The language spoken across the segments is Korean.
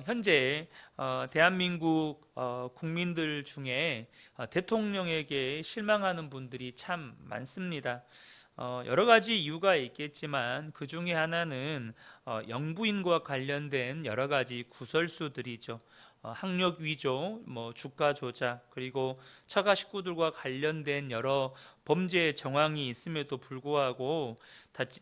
현재 대한민국 국민들 중에 대통령에게 실망하는 분들이 참 많습니다. 여러 가지 이유가 있겠지만 그 중에 하나는 영부인과 관련된 여러 가지 구설수들이죠. 학력 위조, 주가 조작, 그리고 처가 식구들과 관련된 여러 범죄 정황이 있음에도 불구하고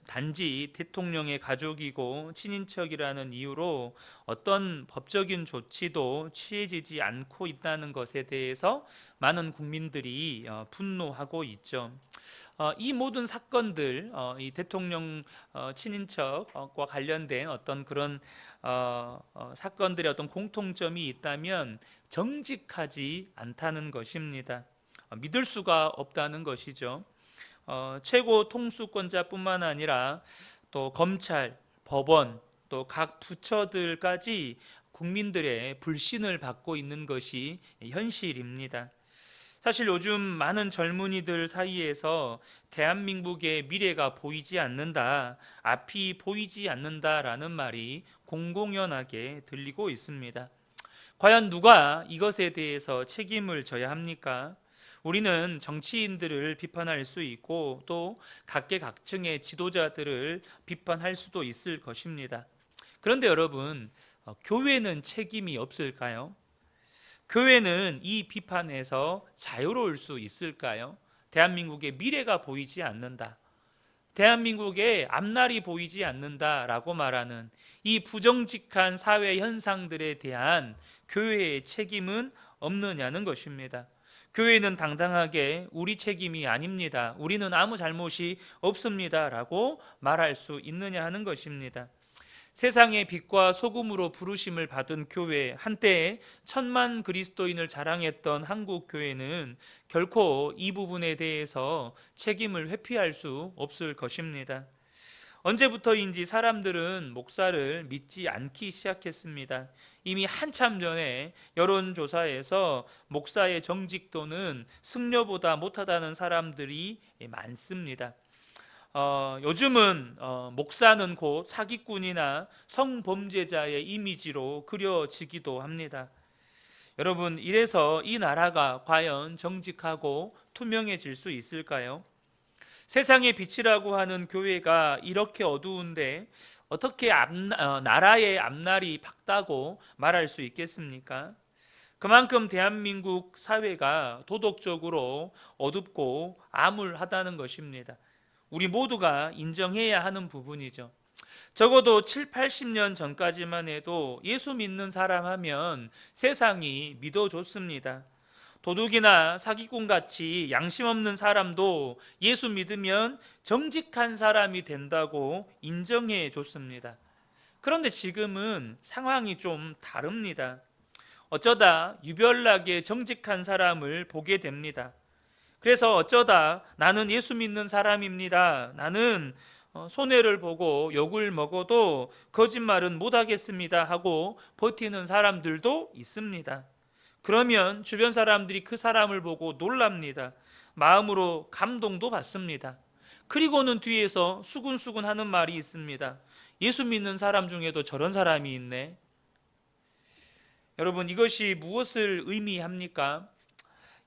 단지 대통령의 가족이고 친인척이라는 이유로 어떤 법적인 조치도 취해지지 않고 있다는 것에 대해서 많은 국민들이 분노하고 있죠. 이 모든 사건들, 이 대통령 친인척과 관련된 어떤 그런 사건들의 어떤 공통점이 있다면 정직하지 않다는 것입니다. 믿을 수가 없다는 것이죠. 최고 통수권자뿐만 아니라 또 검찰, 법원, 또 각 부처들까지 국민들의 불신을 받고 있는 것이 현실입니다. 사실 요즘 많은 젊은이들 사이에서 대한민국의 미래가 보이지 않는다, 앞이 보이지 않는다라는 말이 공공연하게 들리고 있습니다. 과연 누가 이것에 대해서 책임을 져야 합니까? 우리는 정치인들을 비판할 수 있고 또 각계각층의 지도자들을 비판할 수도 있을 것입니다. 그런데 여러분, 교회는 책임이 없을까요? 교회는 이 비판에서 자유로울 수 있을까요? 대한민국의 미래가 보이지 않는다, 대한민국의 앞날이 보이지 않는다라고 말하는 이 부정직한 사회 현상들에 대한 교회의 책임은 없느냐는 것입니다. 교회는 당당하게 우리 책임이 아닙니다, 우리는 아무 잘못이 없습니다 라고 말할 수 있느냐 하는 것입니다. 세상의 빛과 소금으로 부르심을 받은 교회, 한때 1,000만 그리스도인을 자랑했던 한국 교회는 결코 이 부분에 대해서 책임을 회피할 수 없을 것입니다. 언제부터인지 사람들은 목사를 믿지 않기 시작했습니다. 이미 한참 전에 여론조사에서 목사의 정직도는 승려보다 못하다는 사람들이 많습니다. 요즘은 목사는 곧 사기꾼이나 성범죄자의 이미지로 그려지기도 합니다. 여러분, 이래서 이 나라가 과연 정직하고 투명해질 수 있을까요? 세상의 빛이라고 하는 교회가 이렇게 어두운데 어떻게 나라의 앞날이 밝다고 말할 수 있겠습니까? 그만큼 대한민국 사회가 도덕적으로 어둡고 암울하다는 것입니다. 우리 모두가 인정해야 하는 부분이죠. 적어도 7, 80년 전까지만 해도 예수 믿는 사람 하면 세상이 믿어줬습니다. 도둑이나 사기꾼같이 양심 없는 사람도 예수 믿으면 정직한 사람이 된다고 인정해 줬습니다. 그런데 지금은 상황이 좀 다릅니다. 어쩌다 유별나게 정직한 사람을 보게 됩니다. 그래서 어쩌다 나는 예수 믿는 사람입니다, 나는 손해를 보고 욕을 먹어도 거짓말은 못하겠습니다 하고 버티는 사람들도 있습니다. 그러면 주변 사람들이 그 사람을 보고 놀랍니다. 마음으로 감동도 받습니다. 그리고는 뒤에서 수군수군 하는 말이 있습니다. 예수 믿는 사람 중에도 저런 사람이 있네. 여러분, 이것이 무엇을 의미합니까?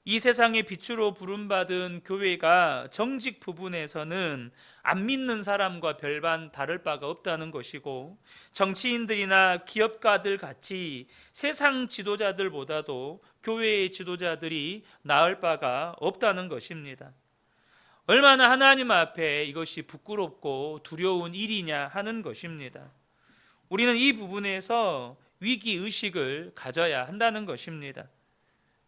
이 세상의 빛으로 부름받은 교회가 정직 부분에서는 안 믿는 사람과 별반 다를 바가 없다는 것이고, 정치인들이나 기업가들 같이 세상 지도자들보다도 교회의 지도자들이 나을 바가 없다는 것입니다. 얼마나 하나님 앞에 이것이 부끄럽고 두려운 일이냐 하는 것입니다. 우리는 이 부분에서 위기의식을 가져야 한다는 것입니다.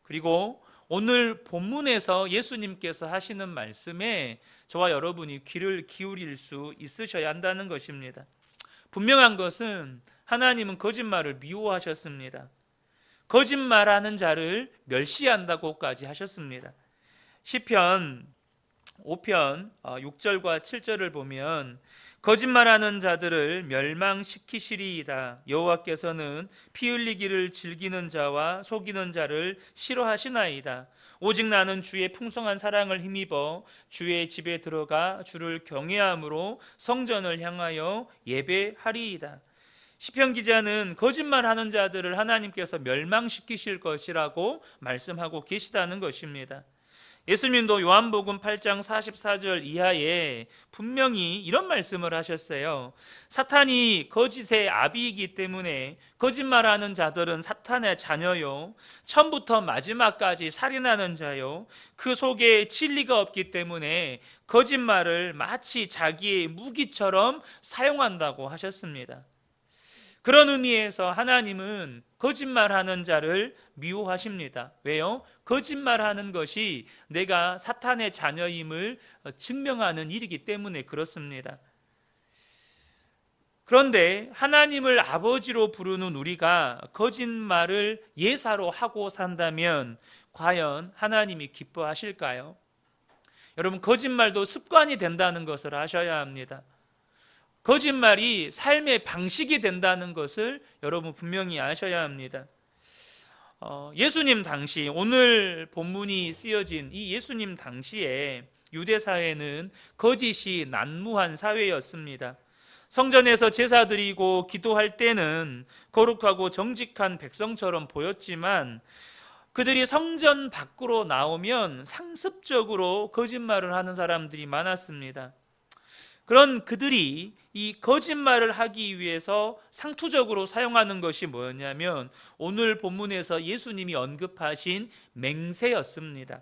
그리고 오늘 본문에서 예수님께서 하시는 말씀에 저와 여러분이 귀를 기울일 수 있으셔야 한다는 것입니다. 분명한 것은 하나님은 거짓말을 미워하셨습니다. 거짓말하는 자를 멸시한다고까지 하셨습니다. 시편 5편 6절과 7절을 보면 거짓말하는 자들을 멸망시키시리이다. 여호와께서는 피 흘리기를 즐기는 자와 속이는 자를 싫어하시나이다. 오직 나는 주의 풍성한 사랑을 힘입어 주의 집에 들어가 주를 경외함으로 성전을 향하여 예배하리이다. 시편 기자는 거짓말하는 자들을 하나님께서 멸망시키실 것이라고 말씀하고 계시다는 것입니다. 예수님도 요한복음 8장 44절 이하에 분명히 이런 말씀을 하셨어요. 사탄이 거짓의 아비이기 때문에 거짓말하는 자들은 사탄의 자녀요, 처음부터 마지막까지 살인하는 자요, 그 속에 진리가 없기 때문에 거짓말을 마치 자기의 무기처럼 사용한다고 하셨습니다. 그런 의미에서 하나님은 거짓말하는 자를 미워하십니다. 왜요? 거짓말하는 것이 내가 사탄의 자녀임을 증명하는 일이기 때문에 그렇습니다. 그런데 하나님을 아버지로 부르는 우리가 거짓말을 예사로 하고 산다면 과연 하나님이 기뻐하실까요? 여러분, 거짓말도 습관이 된다는 것을 아셔야 합니다. 거짓말이 삶의 방식이 된다는 것을 여러분 분명히 아셔야 합니다. 예수님 당시, 오늘 본문이 쓰여진 이 예수님 당시에 유대 사회는 거짓이 난무한 사회였습니다. 성전에서 제사 드리고 기도할 때는 거룩하고 정직한 백성처럼 보였지만 그들이 성전 밖으로 나오면 상습적으로 거짓말을 하는 사람들이 많았습니다. 그런 그들이 이 거짓말을 하기 위해서 상투적으로 사용하는 것이 뭐였냐면 오늘 본문에서 예수님이 언급하신 맹세였습니다.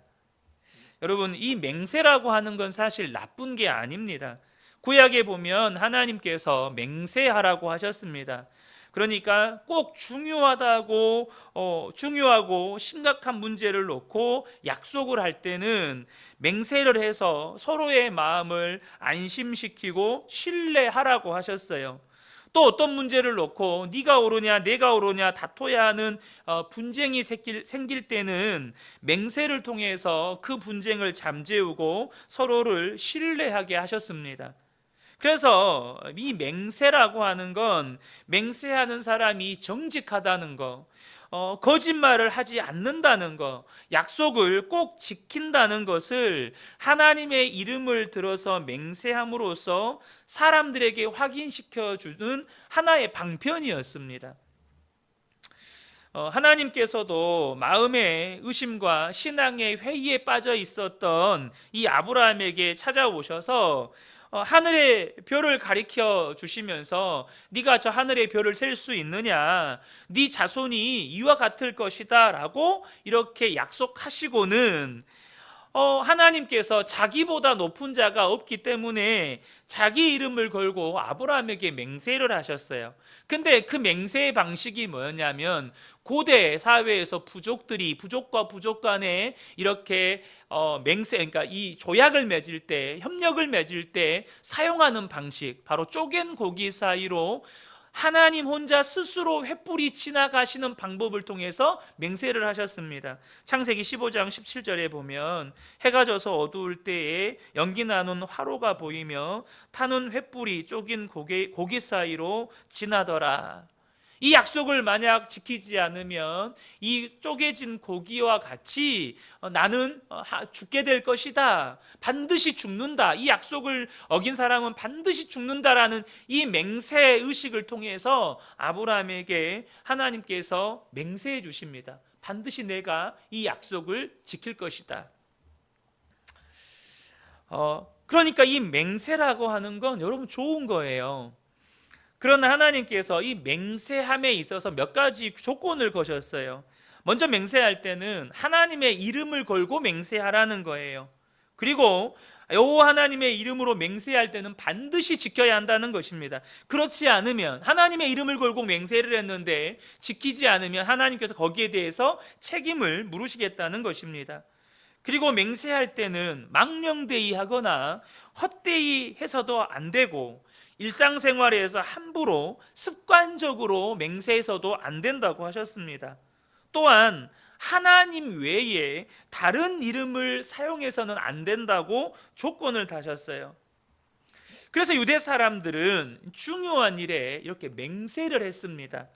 여러분, 이 맹세라고 하는 건 사실 나쁜 게 아닙니다. 구약에 보면 하나님께서 맹세하라고 하셨습니다. 그러니까 꼭 중요하고 심각한 문제를 놓고 약속을 할 때는 맹세를 해서 서로의 마음을 안심시키고 신뢰하라고 하셨어요. 또 어떤 문제를 놓고 네가 옳으냐 내가 옳으냐 다퉈야 하는 분쟁이 생길 때는 맹세를 통해서 그 분쟁을 잠재우고 서로를 신뢰하게 하셨습니다. 그래서 이 맹세라고 하는 건 맹세하는 사람이 정직하다는 거, 거짓말을 하지 않는다는 거, 약속을 꼭 지킨다는 것을 하나님의 이름을 들어서 맹세함으로써 사람들에게 확인시켜주는 하나의 방편이었습니다. 하나님께서도 마음의 의심과 신앙의 회의에 빠져 있었던 이 아브라함에게 찾아오셔서 하늘의 별을 가리켜 주시면서 네가 저 하늘의 별을 셀 수 있느냐, 네 자손이 이와 같을 것이다 라고 이렇게 약속하시고는 하나님께서 자기보다 높은 자가 없기 때문에 자기 이름을 걸고 아브라함에게 맹세를 하셨어요. 근데 그 맹세의 방식이 뭐였냐면 고대 사회에서 부족과 부족 간에 이렇게 그러니까 이 조약을 맺을 때, 협력을 맺을 때 사용하는 방식, 바로 쪼갠 고기 사이로 하나님 혼자 스스로 횃불이 지나가시는 방법을 통해서 맹세를 하셨습니다. 창세기 15장 17절에 보면 해가 져서 어두울 때에 연기 나는 화로가 보이며 타는 횃불이 쪼긴 고기 사이로 지나더라. 이 약속을 만약 지키지 않으면 이 쪼개진 고기와 같이 나는 죽게 될 것이다, 반드시 죽는다, 이 약속을 어긴 사람은 반드시 죽는다라는 이 맹세 의식을 통해서 아브라함에게 하나님께서 맹세해 주십니다. 반드시 내가 이 약속을 지킬 것이다. 그러니까 이 맹세라고 하는 건 여러분 좋은 거예요. 그러나 하나님께서 이 맹세함에 있어서 몇 가지 조건을 거셨어요. 먼저 맹세할 때는 하나님의 이름을 걸고 맹세하라는 거예요. 그리고 여호와 하나님의 이름으로 맹세할 때는 반드시 지켜야 한다는 것입니다. 그렇지 않으면, 하나님의 이름을 걸고 맹세를 했는데 지키지 않으면 하나님께서 거기에 대해서 책임을 물으시겠다는 것입니다. 그리고 맹세할 때는 망령되이 하거나 헛되이 해서도 안 되고 일상생활에서 함부로 습관적으로 맹세해서도 안 된다고 하셨습니다. 또한 하나님 외에 다른 이름을 사용해서는 안 된다고 조건을 다셨어요. 그래서 유대 사람들은 중요한 일에 이렇게 맹세를 했습니다.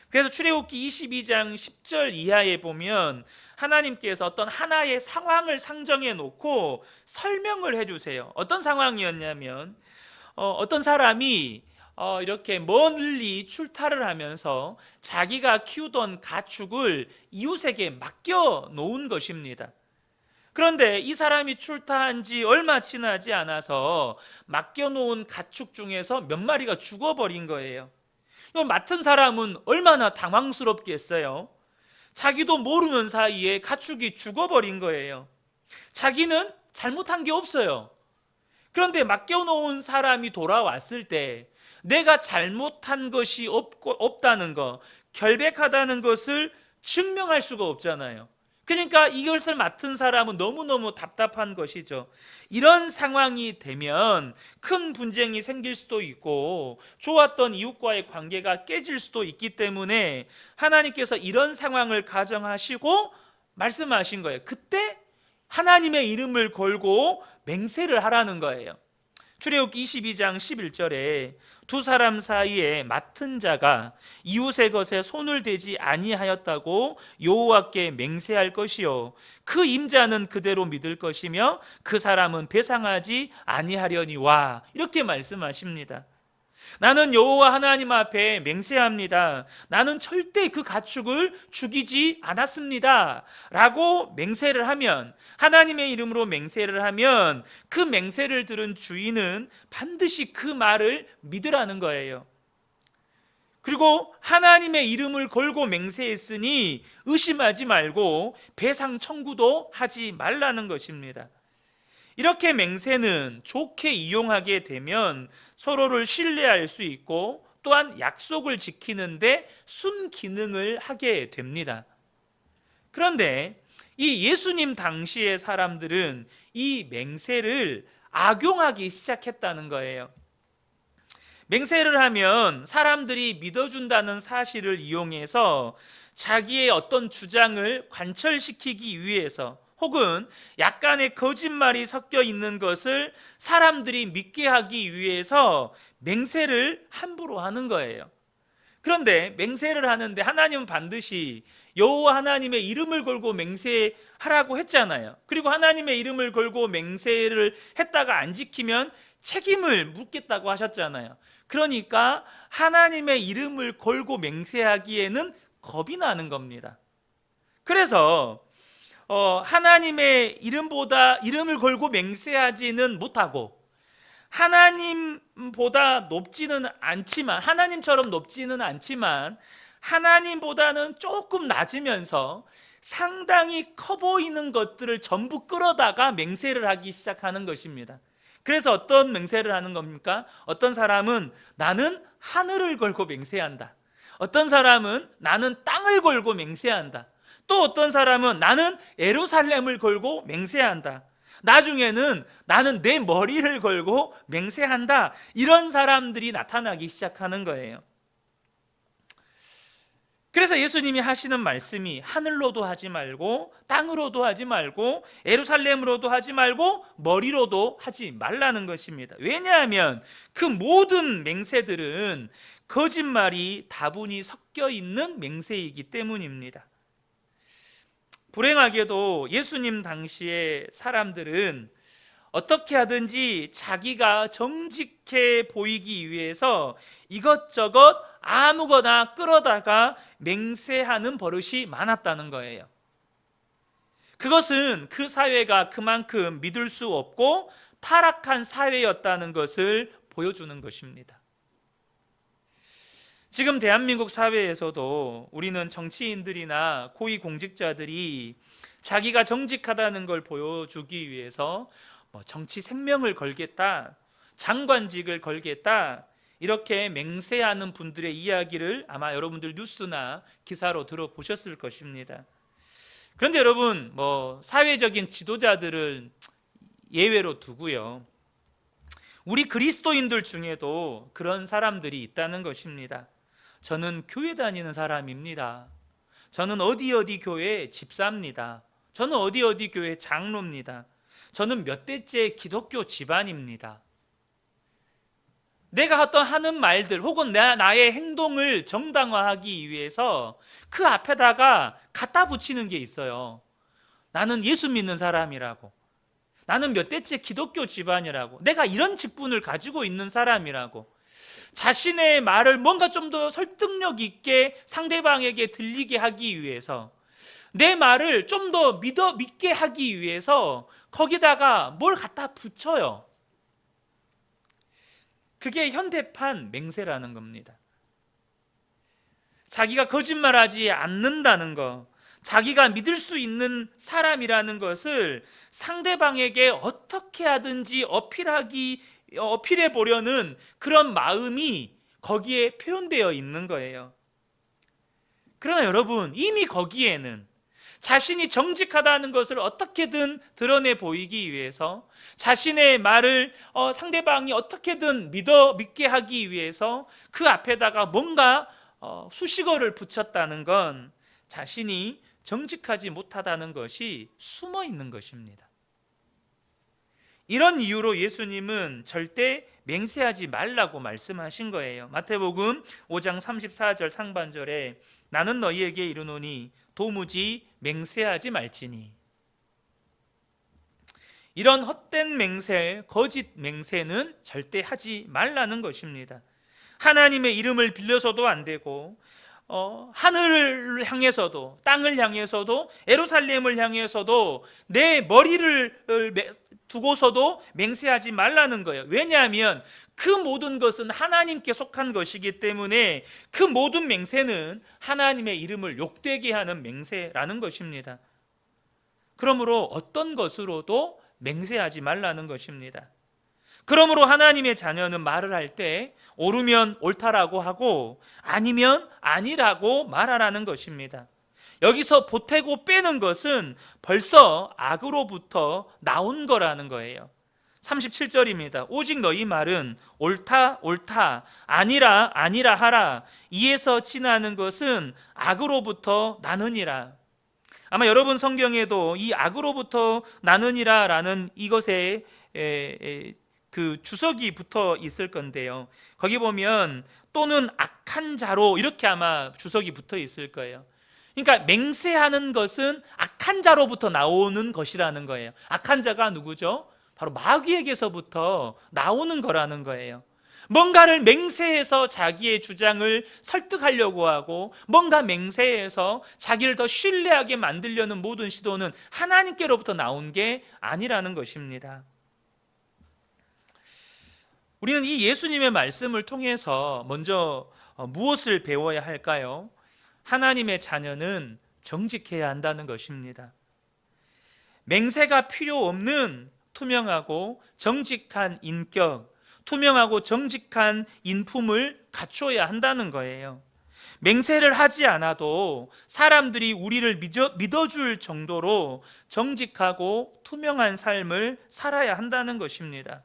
그래서 출애굽기 22장 10절 이하에 보면 하나님께서 어떤 하나의 상황을 상정해 놓고 설명을 해주세요. 어떤 상황이었냐면 어떤 사람이 이렇게 멀리 출타를 하면서 자기가 키우던 가축을 이웃에게 맡겨 놓은 것입니다. 그런데 이 사람이 출타한 지 얼마 지나지 않아서 맡겨 놓은 가축 중에서 몇 마리가 죽어버린 거예요. 이걸 맡은 사람은 얼마나 당황스럽겠어요. 자기도 모르는 사이에 가축이 죽어버린 거예요. 자기는 잘못한 게 없어요. 그런데 맡겨놓은 사람이 돌아왔을 때 내가 잘못한 것이 없다는 것, 결백하다는 것을 증명할 수가 없잖아요. 그러니까 이것을 맡은 사람은 너무너무 답답한 것이죠. 이런 상황이 되면 큰 분쟁이 생길 수도 있고 좋았던 이웃과의 관계가 깨질 수도 있기 때문에 하나님께서 이런 상황을 가정하시고 말씀하신 거예요. 그때 하나님의 이름을 걸고 맹세를 하라는 거예요. 출애굽기 22장 11절에 두 사람 사이에 맡은 자가 이웃의 것에 손을 대지 아니하였다고 여호와께 맹세할 것이요 그 임자는 그대로 믿을 것이며 그 사람은 배상하지 아니하려니와, 이렇게 말씀하십니다. 나는 여호와 하나님 앞에 맹세합니다. 나는 절대 그 가축을 죽이지 않았습니다 라고 맹세를 하면, 하나님의 이름으로 맹세를 하면 그 맹세를 들은 주인은 반드시 그 말을 믿으라는 거예요. 그리고 하나님의 이름을 걸고 맹세했으니 의심하지 말고 배상 청구도 하지 말라는 것입니다. 이렇게 맹세는 좋게 이용하게 되면 서로를 신뢰할 수 있고 또한 약속을 지키는데 순기능을 하게 됩니다. 그런데 이 예수님 당시의 사람들은 이 맹세를 악용하기 시작했다는 거예요. 맹세를 하면 사람들이 믿어준다는 사실을 이용해서 자기의 어떤 주장을 관철시키기 위해서, 혹은 약간의 거짓말이 섞여 있는 것을 사람들이 믿게 하기 위해서 맹세를 함부로 하는 거예요. 그런데 맹세를 하는데 하나님은 반드시 여호와 하나님의 이름을 걸고 맹세하라고 했잖아요. 그리고 하나님의 이름을 걸고 맹세를 했다가 안 지키면 책임을 묻겠다고 하셨잖아요. 그러니까 하나님의 이름을 걸고 맹세하기에는 겁이 나는 겁니다. 그래서 하나님의 이름을 걸고 맹세하지는 못하고, 하나님보다 높지는 않지만, 하나님처럼 높지는 않지만 하나님보다는 조금 낮으면서 상당히 커 보이는 것들을 전부 끌어다가 맹세를 하기 시작하는 것입니다. 그래서 어떤 맹세를 하는 겁니까? 어떤 사람은 나는 하늘을 걸고 맹세한다. 어떤 사람은 나는 땅을 걸고 맹세한다. 또 어떤 사람은 나는 예루살렘을 걸고 맹세한다. 나중에는 나는 내 머리를 걸고 맹세한다. 이런 사람들이 나타나기 시작하는 거예요. 그래서 예수님이 하시는 말씀이 하늘로도 하지 말고 땅으로도 하지 말고 예루살렘으로도 하지 말고 머리로도 하지 말라는 것입니다. 왜냐하면 그 모든 맹세들은 거짓말이 다분히 섞여 있는 맹세이기 때문입니다. 불행하게도 예수님 당시의 사람들은 어떻게 하든지 자기가 정직해 보이기 위해서 이것저것 아무거나 끌어다가 맹세하는 버릇이 많았다는 거예요. 그것은 그 사회가 그만큼 믿을 수 없고 타락한 사회였다는 것을 보여주는 것입니다. 지금 대한민국 사회에서도 우리는 정치인들이나 고위공직자들이 자기가 정직하다는 걸 보여주기 위해서 정치 생명을 걸겠다, 장관직을 걸겠다, 이렇게 맹세하는 분들의 이야기를 아마 여러분들 뉴스나 기사로 들어보셨을 것입니다. 그런데 여러분, 사회적인 지도자들을 예외로 두고요, 우리 그리스도인들 중에도 그런 사람들이 있다는 것입니다. 저는 교회 다니는 사람입니다. 저는 어디 교회 집사입니다. 저는 어디 교회 장로입니다. 저는 몇 대째 기독교 집안입니다. 내가 어떤 하는 말들 혹은 나의 행동을 정당화하기 위해서 그 앞에다가 갖다 붙이는 게 있어요. 나는 예수 믿는 사람이라고, 나는 몇 대째 기독교 집안이라고, 내가 이런 직분을 가지고 있는 사람이라고. 자신의 말을 뭔가 좀 더 설득력 있게 상대방에게 들리게 하기 위해서, 내 말을 좀 더 믿게 하기 위해서 거기다가 뭘 갖다 붙여요. 그게 현대판 맹세라는 겁니다. 자기가 거짓말하지 않는다는 거, 자기가 믿을 수 있는 사람이라는 것을 상대방에게 어떻게 하든지 어필해 보려는 그런 마음이 거기에 표현되어 있는 거예요. 그러나 여러분, 이미 거기에는 자신이 정직하다는 것을 어떻게든 드러내 보이기 위해서, 자신의 말을 상대방이 어떻게든 믿게 하기 위해서 그 앞에다가 뭔가 수식어를 붙였다는 건 자신이 정직하지 못하다는 것이 숨어 있는 것입니다. 이런 이유로 예수님은 절대 맹세하지 말라고 말씀하신 거예요. 마태복음 5장 34절 상반절에 나는 너희에게 이르노니 도무지 맹세하지 말지니. 이런 헛된 맹세, 거짓 맹세는 절대 하지 말라는 것입니다. 하나님의 이름을 빌려서도 안 되고, 하늘을 향해서도, 땅을 향해서도, 예루살렘을 향해서도 내 머리를 두고서도 맹세하지 말라는 거예요. 왜냐하면 그 모든 것은 하나님께 속한 것이기 때문에 그 모든 맹세는 하나님의 이름을 욕되게 하는 맹세라는 것입니다. 그러므로 어떤 것으로도 맹세하지 말라는 것입니다. 그러므로 하나님의 자녀는 말을 할 때 옳으면 옳다라고 하고 아니면 아니라고 말하라는 것입니다. 여기서 보태고 빼는 것은 벌써 악으로부터 나온 거라는 거예요. 37절입니다. 오직 너희 말은 옳다 옳다 아니라 아니라 하라. 이에서 지나는 것은 악으로부터 나느니라. 아마 여러분 성경에도 이 악으로부터 나느니라 라는 이것에 그 주석이 붙어 있을 건데요, 거기 보면 또는 악한 자로 이렇게 아마 주석이 붙어 있을 거예요. 그러니까 맹세하는 것은 악한 자로부터 나오는 것이라는 거예요. 악한 자가 누구죠? 바로 마귀에게서부터 나오는 거라는 거예요. 뭔가를 맹세해서 자기의 주장을 설득하려고 하고, 뭔가 맹세해서 자기를 더 신뢰하게 만들려는 모든 시도는 하나님께로부터 나온 게 아니라는 것입니다. 우리는 이 예수님의 말씀을 통해서 먼저 무엇을 배워야 할까요? 하나님의 자녀는 정직해야 한다는 것입니다. 맹세가 필요 없는 투명하고 정직한 인격, 투명하고 정직한 인품을 갖춰야 한다는 거예요. 맹세를 하지 않아도 사람들이 우리를 믿어줄 정도로 정직하고 투명한 삶을 살아야 한다는 것입니다.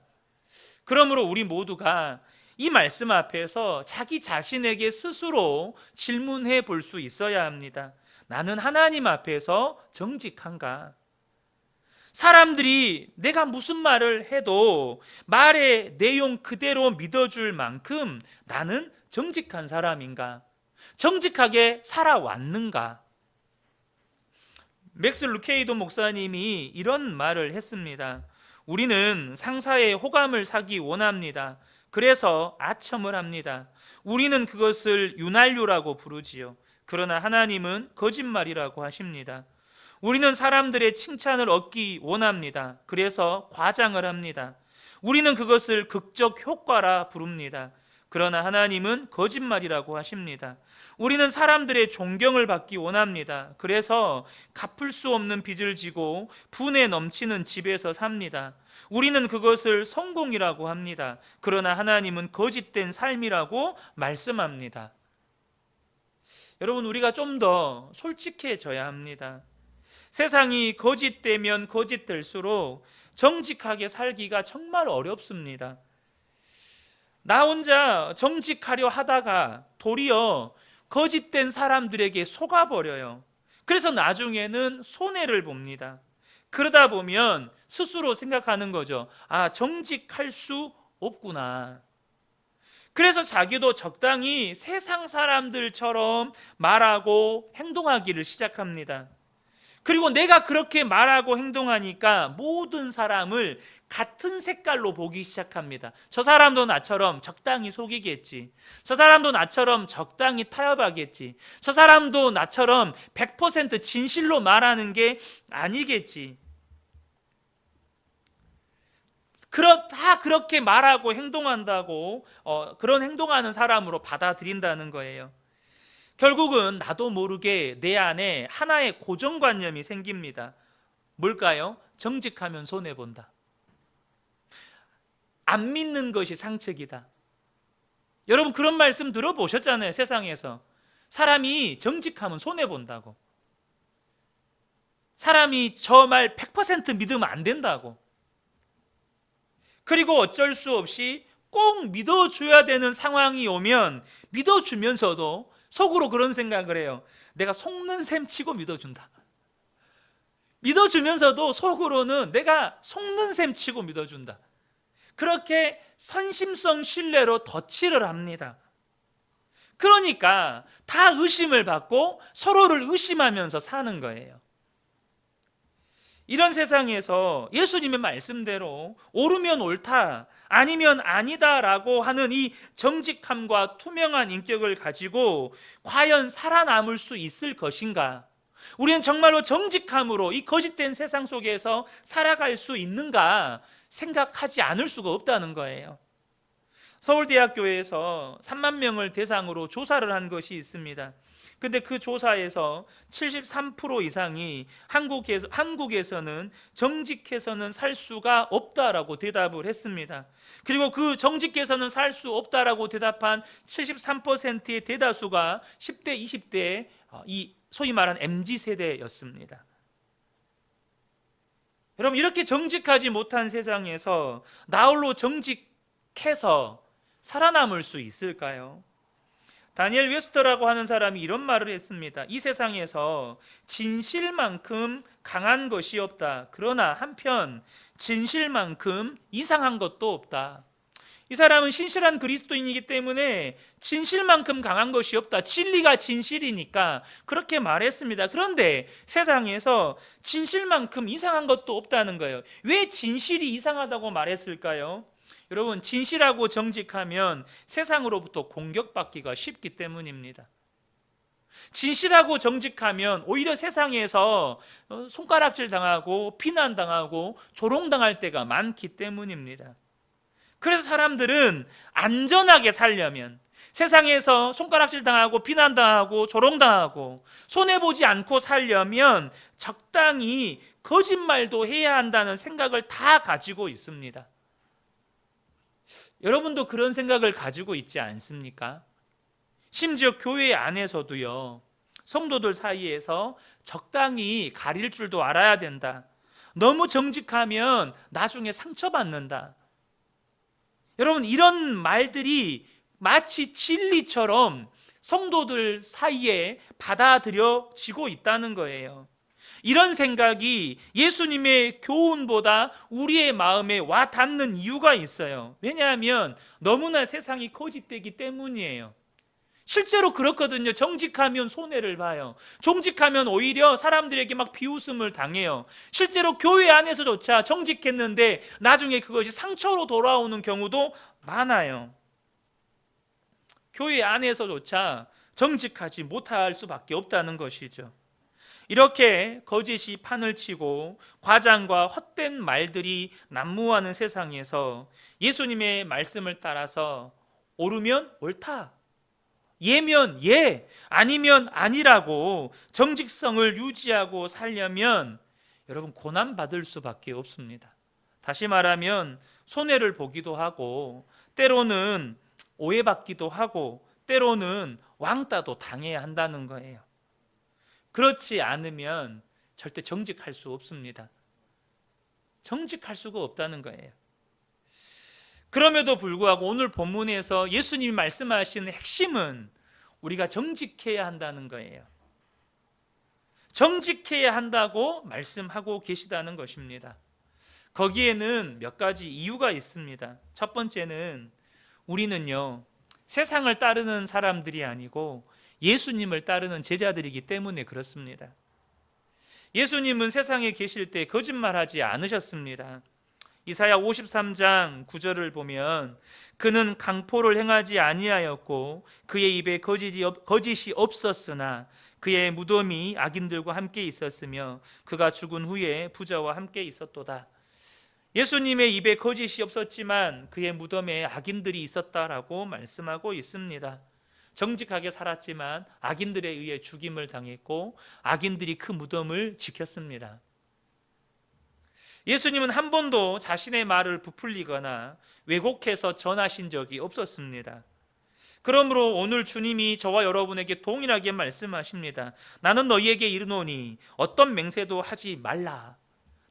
그러므로 우리 모두가 이 말씀 앞에서 자기 자신에게 스스로 질문해 볼 수 있어야 합니다. 나는 하나님 앞에서 정직한가? 사람들이 내가 무슨 말을 해도 말의 내용 그대로 믿어줄 만큼 나는 정직한 사람인가? 정직하게 살아왔는가? 맥스 루케이도 목사님이 이런 말을 했습니다. 우리는 상사의 호감을 사기 원합니다. 그래서 아첨을 합니다. 우리는 그것을 윤활유라고 부르지요. 그러나 하나님은 거짓말이라고 하십니다. 우리는 사람들의 칭찬을 얻기 원합니다. 그래서 과장을 합니다. 우리는 그것을 극적 효과라 부릅니다. 그러나 하나님은 거짓말이라고 하십니다. 우리는 사람들의 존경을 받기 원합니다. 그래서 갚을 수 없는 빚을 지고 분에 넘치는 집에서 삽니다. 우리는 그것을 성공이라고 합니다. 그러나 하나님은 거짓된 삶이라고 말씀합니다. 여러분, 우리가 좀 더 솔직해져야 합니다. 세상이 거짓되면 거짓될수록 정직하게 살기가 정말 어렵습니다. 나 혼자 정직하려 하다가 도리어 거짓된 사람들에게 속아버려요. 그래서 나중에는 손해를 봅니다. 그러다 보면 스스로 생각하는 거죠. 아, 정직할 수 없구나. 그래서 자기도 적당히 세상 사람들처럼 말하고 행동하기를 시작합니다. 그리고 내가 그렇게 말하고 행동하니까 모든 사람을 같은 색깔로 보기 시작합니다. 저 사람도 나처럼 적당히 속이겠지. 저 사람도 나처럼 적당히 타협하겠지. 저 사람도 나처럼 100% 진실로 말하는 게 아니겠지. 다 그렇게 말하고 행동한다고 그런 행동하는 사람으로 받아들인다는 거예요. 결국은 나도 모르게 내 안에 하나의 고정관념이 생깁니다. 뭘까요? 정직하면 손해본다. 안 믿는 것이 상책이다. 여러분 그런 말씀 들어보셨잖아요. 세상에서 사람이 정직하면 손해본다고. 사람이 저 말 100% 믿으면 안 된다고. 그리고 어쩔 수 없이 꼭 믿어줘야 되는 상황이 오면 믿어주면서도 속으로 그런 생각을 해요. 내가 속는 셈 치고 믿어준다. 믿어주면서도 속으로는 내가 속는 셈 치고 믿어준다. 그렇게 선심성 신뢰로 덧칠을 합니다. 그러니까 다 의심을 받고 서로를 의심하면서 사는 거예요. 이런 세상에서 예수님의 말씀대로 옳으면 옳다, 아니면 아니다라고 하는 이 정직함과 투명한 인격을 가지고 과연 살아남을 수 있을 것인가? 우리는 정말로 정직함으로 이 거짓된 세상 속에서 살아갈 수 있는가 생각하지 않을 수가 없다는 거예요. 서울대학교에서 3만 명을 대상으로 조사를 한 것이 있습니다. 근데 그 조사에서 73% 이상이 한국에서는 정직해서는 살 수가 없다라고 대답을 했습니다. 그리고 그 정직해서는 살 수 없다라고 대답한 73%의 대다수가 10대, 20대 이 소위 말하는 MZ세대였습니다. 여러분 이렇게 정직하지 못한 세상에서 나홀로 정직해서 살아남을 수 있을까요? 다니엘 웨스터라고 하는 사람이 이런 말을 했습니다. 이 세상에서 진실만큼 강한 것이 없다. 그러나 한편 진실만큼 이상한 것도 없다. 이 사람은 신실한 그리스도인이기 때문에 진실만큼 강한 것이 없다. 진리가 진실이니까 그렇게 말했습니다. 그런데 세상에서 진실만큼 이상한 것도 없다는 거예요. 왜 진실이 이상하다고 말했을까요? 여러분 진실하고 정직하면 세상으로부터 공격받기가 쉽기 때문입니다. 진실하고 정직하면 오히려 세상에서 손가락질 당하고 비난당하고 조롱당할 때가 많기 때문입니다. 그래서 사람들은 안전하게 살려면 세상에서 손가락질 당하고 비난당하고 조롱당하고 손해보지 않고 살려면 적당히 거짓말도 해야 한다는 생각을 다 가지고 있습니다. 여러분도 그런 생각을 가지고 있지 않습니까? 심지어 교회 안에서도요, 성도들 사이에서 적당히 가릴 줄도 알아야 된다. 너무 정직하면 나중에 상처받는다. 여러분 이런 말들이 마치 진리처럼 성도들 사이에 받아들여지고 있다는 거예요. 이런 생각이 예수님의 교훈보다 우리의 마음에 와 닿는 이유가 있어요. 왜냐하면 너무나 세상이 거짓되기 때문이에요. 실제로 그렇거든요. 정직하면 손해를 봐요. 정직하면 오히려 사람들에게 막 비웃음을 당해요. 실제로 교회 안에서조차 정직했는데 나중에 그것이 상처로 돌아오는 경우도 많아요. 교회 안에서조차 정직하지 못할 수밖에 없다는 것이죠. 이렇게 거짓이 판을 치고 과장과 헛된 말들이 난무하는 세상에서 예수님의 말씀을 따라서 옳으면 옳다, 예면 예, 아니면 아니라고 정직성을 유지하고 살려면 여러분 고난받을 수밖에 없습니다. 다시 말하면 손해를 보기도 하고 때로는 오해받기도 하고 때로는 왕따도 당해야 한다는 거예요. 그렇지 않으면 절대 정직할 수 없습니다. 정직할 수가 없다는 거예요. 그럼에도 불구하고 오늘 본문에서 예수님이 말씀하시는 핵심은 우리가 정직해야 한다는 거예요. 정직해야 한다고 말씀하고 계시다는 것입니다. 거기에는 몇 가지 이유가 있습니다. 첫 번째는 우리는요, 세상을 따르는 사람들이 아니고 예수님을 따르는 제자들이기 때문에 그렇습니다. 예수님은 세상에 계실 때 거짓말하지 않으셨습니다. 이사야 53장 9절을 보면 그는 강포를 행하지 아니하였고 그의 입에 거짓이 없었으나 그의 무덤이 악인들과 함께 있었으며 그가 죽은 후에 부자와 함께 있었도다. 예수님의 입에 거짓이 없었지만 그의 무덤에 악인들이 있었다라고 말씀하고 있습니다. 정직하게 살았지만 악인들에 의해 죽임을 당했고 악인들이 그 무덤을 지켰습니다. 예수님은 한 번도 자신의 말을 부풀리거나 왜곡해서 전하신 적이 없었습니다. 그러므로 오늘 주님이 저와 여러분에게 동일하게 말씀하십니다. 나는 너희에게 이르노니 어떤 맹세도 하지 말라.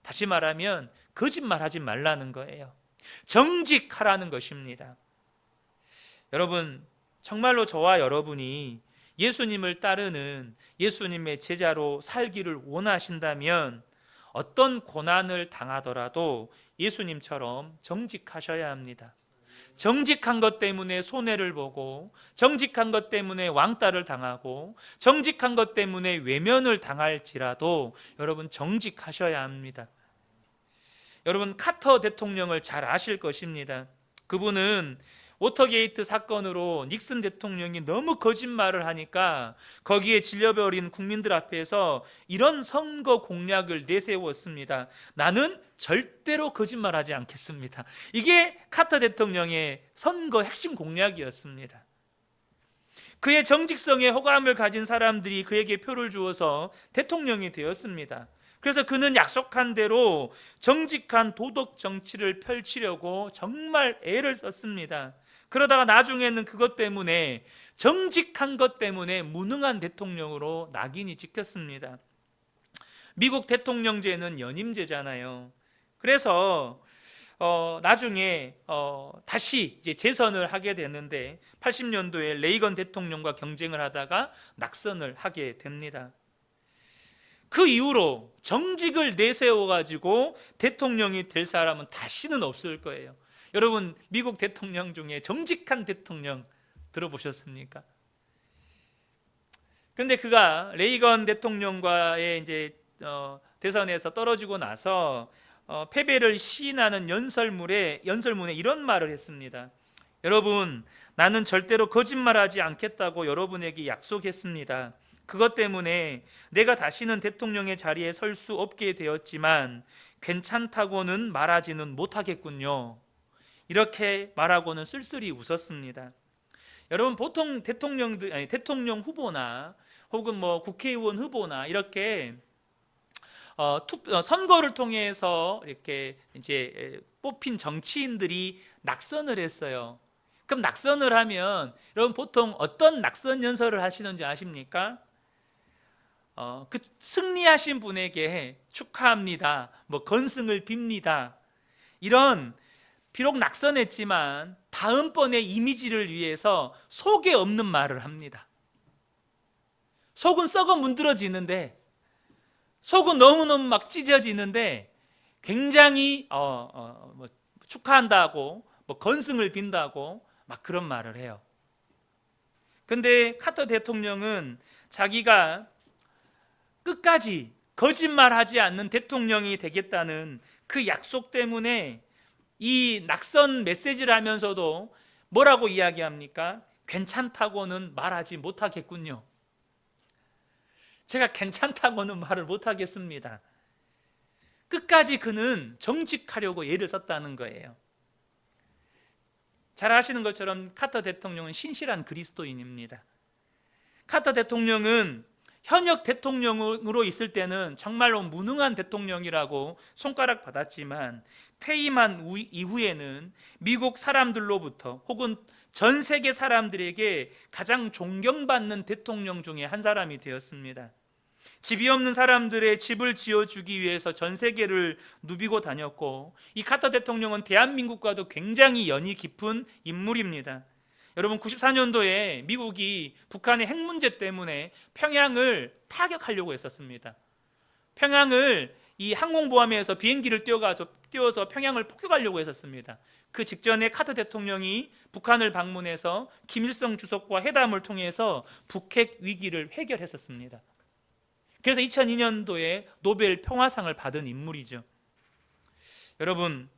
다시 말하면 거짓말하지 말라는 거예요. 정직하라는 것입니다. 여러분, 정말로 저와 여러분이 예수님을 따르는 예수님의 제자로 살기를 원하신다면 어떤 고난을 당하더라도 예수님처럼 정직하셔야 합니다. 정직한 것 때문에 손해를 보고, 정직한 것 때문에 왕따를 당하고, 정직한 것 때문에 외면을 당할지라도 여러분 정직하셔야 합니다. 여러분 카터 대통령을 잘 아실 것입니다. 그분은 워터게이트 사건으로 닉슨 대통령이 너무 거짓말을 하니까 거기에 질려버린 국민들 앞에서 이런 선거 공약을 내세웠습니다. 나는 절대로 거짓말하지 않겠습니다. 이게 카터 대통령의 선거 핵심 공약이었습니다. 그의 정직성에 호감을 가진 사람들이 그에게 표를 주어서 대통령이 되었습니다. 그래서 그는 약속한 대로 정직한 도덕 정치를 펼치려고 정말 애를 썼습니다. 그러다가 나중에는 그것 때문에, 정직한 것 때문에 무능한 대통령으로 낙인이 찍혔습니다. 미국 대통령제는 연임제잖아요. 그래서 나중에 다시 이제 재선을 하게 되는데 80년도에 레이건 대통령과 경쟁을 하다가 낙선을 하게 됩니다. 그 이후로 정직을 내세워 가지고 대통령이 될 사람은 다시는 없을 거예요. 여러분 미국 대통령 중에 정직한 대통령 들어보셨습니까? 그런데 그가 레이건 대통령과의 이제 대선에서 떨어지고 나서 패배를 시인하는 연설문에 이런 말을 했습니다. 여러분, 나는 절대로 거짓말하지 않겠다고 여러분에게 약속했습니다. 그것 때문에 내가 다시는 대통령의 자리에 설 수 없게 되었지만 괜찮다고는 말하지는 못하겠군요. 이렇게 말하고는 쓸쓸히 웃었습니다. 여러분 보통 대통령 후보나 혹은 뭐 국회의원 후보나 이렇게 선거를 통해서 이렇게 이제 뽑힌 정치인들이 낙선을 했어요. 그럼 낙선을 하면 여러분 보통 어떤 낙선 연설을 하시는지 아십니까? 그 승리하신 분에게 축하합니다. 뭐 건승을 빕니다. 이런 비록 낙선했지만 다음번의 이미지를 위해서 속에 없는 말을 합니다. 속은 썩어 문드러지는데, 속은 너무너무 막 찢어지는데 굉장히 뭐 축하한다고 뭐 건승을 빈다고 막 그런 말을 해요. 근데 카터 대통령은 자기가 끝까지 거짓말하지 않는 대통령이 되겠다는 그 약속 때문에 이 낙선 메시지를 하면서도 뭐라고 이야기합니까? 괜찮다고는 말하지 못하겠군요. 제가 괜찮다고는 말을 못하겠습니다. 끝까지 그는 정직하려고 애를 썼다는 거예요. 잘 아시는 것처럼 카터 대통령은 신실한 그리스도인입니다. 카터 대통령은 현역 대통령으로 있을 때는 정말로 무능한 대통령이라고 손가락 받았지만 퇴임한 이후에는 미국 사람들로부터 혹은 전 세계 사람들에게 가장 존경받는 대통령 중에 한 사람이 되었습니다. 집이 없는 사람들의 집을 지어주기 위해서 전 세계를 누비고 다녔고, 이 카터 대통령은 대한민국과도 굉장히 연이 깊은 인물입니다. 여러분 94년도에 미국이 북한의 핵 문제 때문에 평양을 타격하려고 했었습니다. 평양을 이 항공모함에서 비행기를 띄워서 평양을 폭격하려고 했었습니다. 그 직전에 카터 대통령이 북한을 방문해서 김일성 주석과 회담을 통해서 북핵 위기를 해결했었습니다. 그래서 2002년도에 노벨 평화상을 받은 인물이죠. 여러분,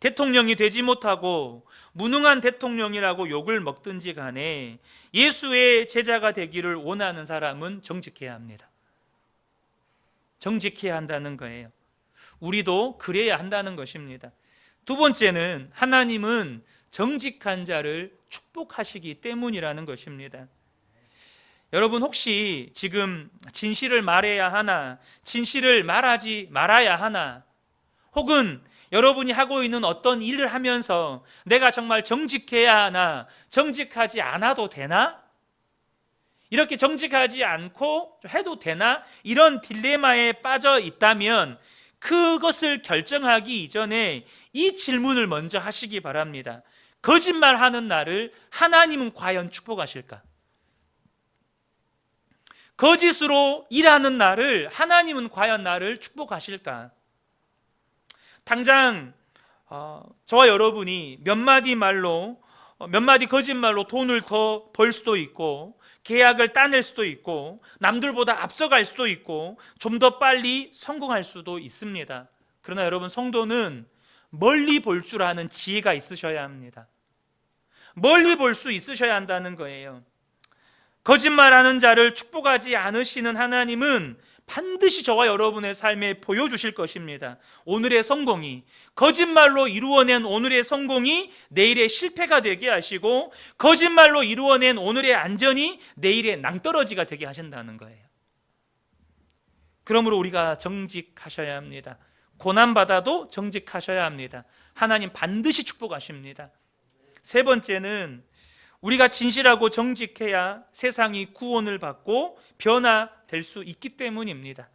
대통령이 되지 못하고 무능한 대통령이라고 욕을 먹든지 간에 예수의 제자가 되기를 원하는 사람은 정직해야 합니다. 정직해야 한다는 거예요. 우리도 그래야 한다는 것입니다. 두 번째는 하나님은 정직한 자를 축복하시기 때문이라는 것입니다. 여러분, 혹시 지금 진실을 말해야 하나, 진실을 말하지 말아야 하나, 혹은 여러분이 하고 있는 어떤 일을 하면서 내가 정말 정직해야 하나, 정직하지 않아도 되나? 이렇게 정직하지 않고 해도 되나? 이런 딜레마에 빠져 있다면 그것을 결정하기 이전에 이 질문을 먼저 하시기 바랍니다. 거짓말하는 나를 하나님은 과연 축복하실까? 거짓으로 일하는 나를 하나님은 과연 나를 축복하실까? 당장 저와 여러분이 몇 마디 거짓말로 돈을 더 벌 수도 있고, 계약을 따낼 수도 있고, 남들보다 앞서갈 수도 있고, 좀 더 빨리 성공할 수도 있습니다. 그러나 여러분, 성도는 멀리 볼 줄 아는 지혜가 있으셔야 합니다. 멀리 볼 수 있으셔야 한다는 거예요. 거짓말하는 자를 축복하지 않으시는 하나님은 반드시 저와 여러분의 삶에 보여주실 것입니다. 오늘의 성공이, 거짓말로 이루어낸 오늘의 성공이 내일의 실패가 되게 하시고, 거짓말로 이루어낸 오늘의 안전이 내일의 낭떠러지가 되게 하신다는 거예요. 그러므로 우리가 정직하셔야 합니다. 고난받아도 정직하셔야 합니다. 하나님 반드시 축복하십니다. 세 번째는 우리가 진실하고 정직해야 세상이 구원을 받고 변화될 수 있기 때문입니다.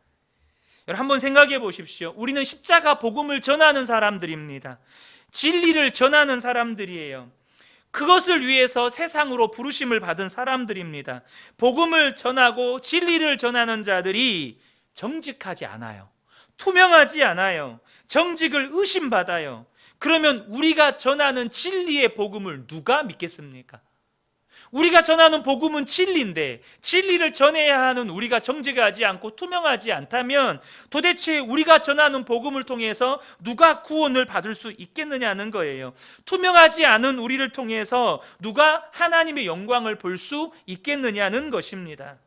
여러분, 한번 생각해 보십시오. 우리는 십자가 복음을 전하는 사람들입니다. 진리를 전하는 사람들이에요. 그것을 위해서 세상으로 부르심을 받은 사람들입니다. 복음을 전하고 진리를 전하는 자들이 정직하지 않아요. 투명하지 않아요. 정직을 의심받아요. 그러면 우리가 전하는 진리의 복음을 누가 믿겠습니까? 우리가 전하는 복음은 진리인데 진리를 전해야 하는 우리가 정직하지 않고 투명하지 않다면 도대체 우리가 전하는 복음을 통해서 누가 구원을 받을 수 있겠느냐는 거예요. 투명하지 않은 우리를 통해서 누가 하나님의 영광을 볼 수 있겠느냐는 것입니다.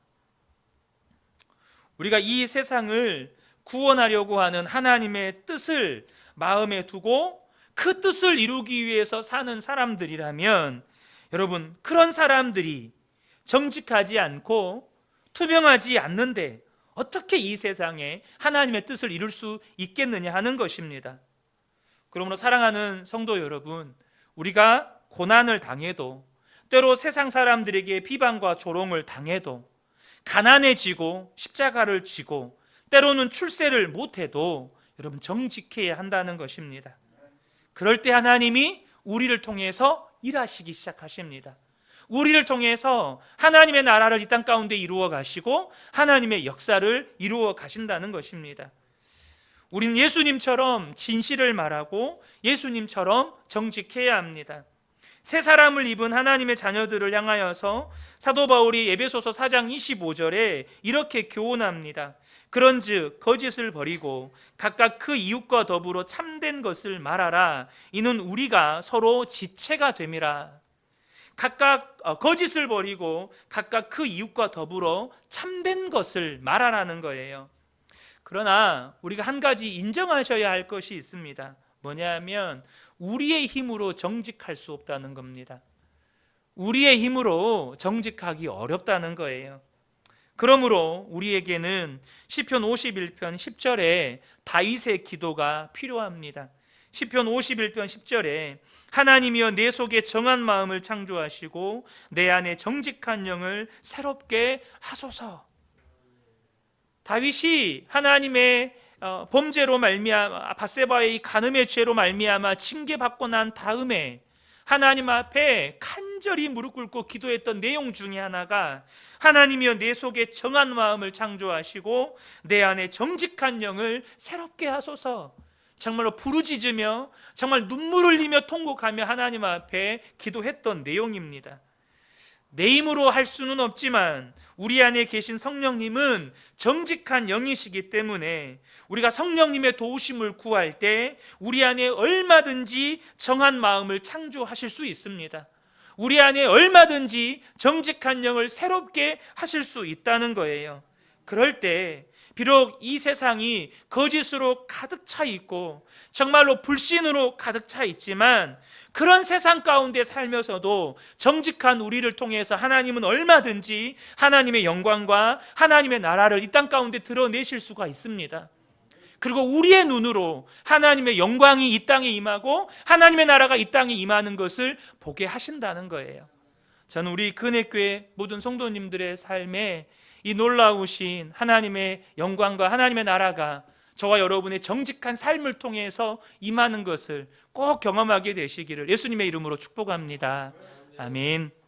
우리가 이 세상을 구원하려고 하는 하나님의 뜻을 마음에 두고 그 뜻을 이루기 위해서 사는 사람들이라면, 여러분, 그런 사람들이 정직하지 않고 투명하지 않는데 어떻게 이 세상에 하나님의 뜻을 이룰 수 있겠느냐 하는 것입니다. 그러므로 사랑하는 성도 여러분, 우리가 고난을 당해도, 때로 세상 사람들에게 비방과 조롱을 당해도, 가난해지고 십자가를 지고 때로는 출세를 못해도 여러분, 정직해야 한다는 것입니다. 그럴 때 하나님이 우리를 통해서 일하시기 시작하십니다. 우리를 통해서 하나님의 나라를 이 땅 가운데 이루어 가시고 하나님의 역사를 이루어 가신다는 것입니다. 우리는 예수님처럼 진실을 말하고 예수님처럼 정직해야 합니다. 새 사람을 입은 하나님의 자녀들을 향하여서 사도 바울이 에베소서 4장 25절에 이렇게 교훈합니다. 그런즉 거짓을 버리고 각각 그 이웃과 더불어 참된 것을 말하라. 이는 우리가 서로 지체가 됨이라. 각각 거짓을 버리고 각각 그 이웃과 더불어 참된 것을 말하라는 거예요. 그러나 우리가 한 가지 인정하셔야 할 것이 있습니다. 뭐냐면 우리의 힘으로 정직할 수 없다는 겁니다. 우리의 힘으로 정직하기 어렵다는 거예요. 그러므로 우리에게는 시편 51편 10절에 다윗의 기도가 필요합니다. 시편 51편 10절에 하나님이여 내 속에 정한 마음을 창조하시고 내 안에 정직한 영을 새롭게 하소서. 다윗이 하나님의 범죄로 말미암아 밧세바의 간음의 죄로 말미암아 징계받고 난 다음에 하나님 앞에 간절히 무릎 꿇고 기도했던 내용 중에 하나가 하나님이여 내 속에 정한 마음을 창조하시고 내 안에 정직한 영을 새롭게 하소서. 정말로 부르짖으며 정말 눈물 흘리며 통곡하며 하나님 앞에 기도했던 내용입니다. 내 힘으로 할 수는 없지만 우리 안에 계신 성령님은 정직한 영이시기 때문에 우리가 성령님의 도우심을 구할 때 우리 안에 얼마든지 정한 마음을 창조하실 수 있습니다. 우리 안에 얼마든지 정직한 영을 새롭게 하실 수 있다는 거예요. 그럴 때 비록 이 세상이 거짓으로 가득 차 있고 정말로 불신으로 가득 차 있지만 그런 세상 가운데 살면서도 정직한 우리를 통해서 하나님은 얼마든지 하나님의 영광과 하나님의 나라를 이 땅 가운데 드러내실 수가 있습니다. 그리고 우리의 눈으로 하나님의 영광이 이 땅에 임하고 하나님의 나라가 이 땅에 임하는 것을 보게 하신다는 거예요. 저는 우리 근혜교회 모든 성도님들의 삶에 이 놀라우신 하나님의 영광과 하나님의 나라가 저와 여러분의 정직한 삶을 통해서 임하는 것을 꼭 경험하게 되시기를 예수님의 이름으로 축복합니다. 아멘.